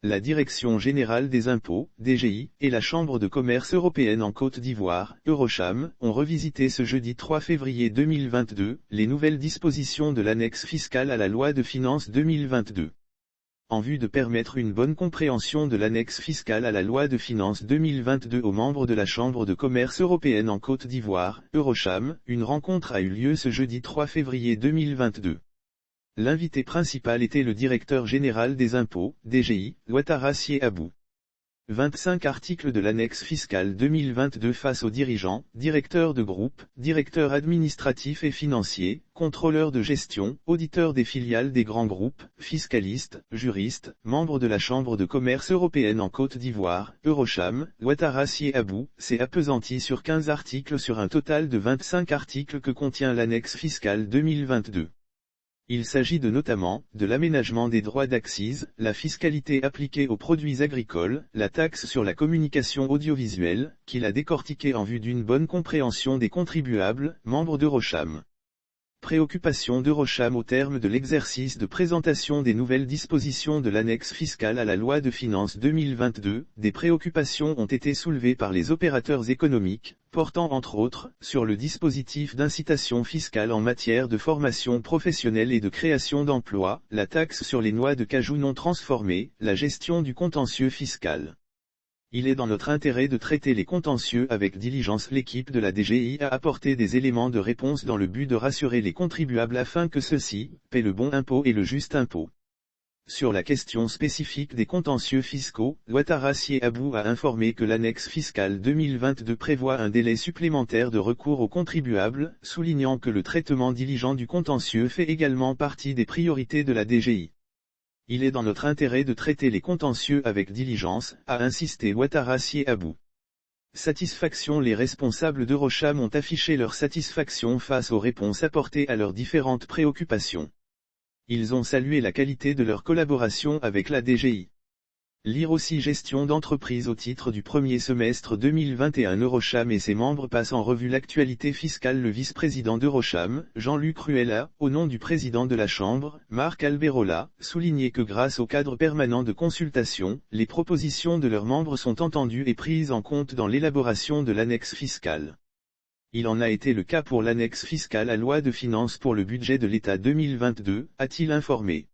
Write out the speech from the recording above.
La Direction générale des impôts, DGI, et la Chambre de commerce européenne en Côte d'Ivoire, Eurocham, ont revisité ce jeudi 3 février 2022, les nouvelles dispositions de l'annexe fiscale à la loi de finances 2022. En vue de permettre une bonne compréhension de l'annexe fiscale à la loi de finances 2022 aux membres de la Chambre de commerce européenne en Côte d'Ivoire, Eurocham, une rencontre a eu lieu ce jeudi 3 février 2022. L'invité principal était le directeur général des impôts, DGI, Ouattara Sié Abou. 25 articles de l'annexe fiscale 2022 face aux dirigeants, directeurs de groupe, directeurs administratifs et financiers, contrôleurs de gestion, auditeurs des filiales des grands groupes, fiscalistes, juristes, membres de la Chambre de commerce européenne en Côte d'Ivoire, Eurocham, Ouattara Sié Abou, s'est appesanti sur 15 articles sur un total de 25 articles que contient l'annexe fiscale 2022. Il s'agit notamment de l'aménagement des droits d'accise, la fiscalité appliquée aux produits agricoles, la taxe sur la communication audiovisuelle, qu'il a décortiqué en vue d'une bonne compréhension des contribuables, membres d'Eurocham. Préoccupation d'Eurocham au terme de l'exercice de présentation des nouvelles dispositions de l'annexe fiscale à la loi de finances 2022, des préoccupations ont été soulevées par les opérateurs économiques, portant entre autres, sur le dispositif d'incitation fiscale en matière de formation professionnelle et de création d'emplois, la taxe sur les noix de cajou non transformées, la gestion du contentieux fiscal. Il est dans notre intérêt de traiter les contentieux avec diligence. L'équipe de la DGI a apporté des éléments de réponse dans le but de rassurer les contribuables afin que ceux-ci paient le bon impôt et le juste impôt. Sur la question spécifique des contentieux fiscaux, Ouattara Sié Abou a informé que l'annexe fiscale 2022 prévoit un délai supplémentaire de recours aux contribuables, soulignant que le traitement diligent du contentieux fait également partie des priorités de la DGI. Il est dans notre intérêt de traiter les contentieux avec diligence, a insisté Ouattara Sié Abou. Satisfaction. Les responsables d'Eurocham ont affiché leur satisfaction face aux réponses apportées à leurs différentes préoccupations. Ils ont salué la qualité de leur collaboration avec la DGI. Lire aussi gestion d'entreprise au titre du premier semestre 2021. Eurocham et ses membres passent en revue l'actualité fiscale. Le vice-président d'Eurocham, Jean-Luc Ruel a, au nom du président de la Chambre, Marc Alberola, souligné que grâce au cadre permanent de consultation, les propositions de leurs membres sont entendues et prises en compte dans l'élaboration de l'annexe fiscale. Il en a été le cas pour l'annexe fiscale à loi de finances pour le budget de l'État 2022, a-t-il informé.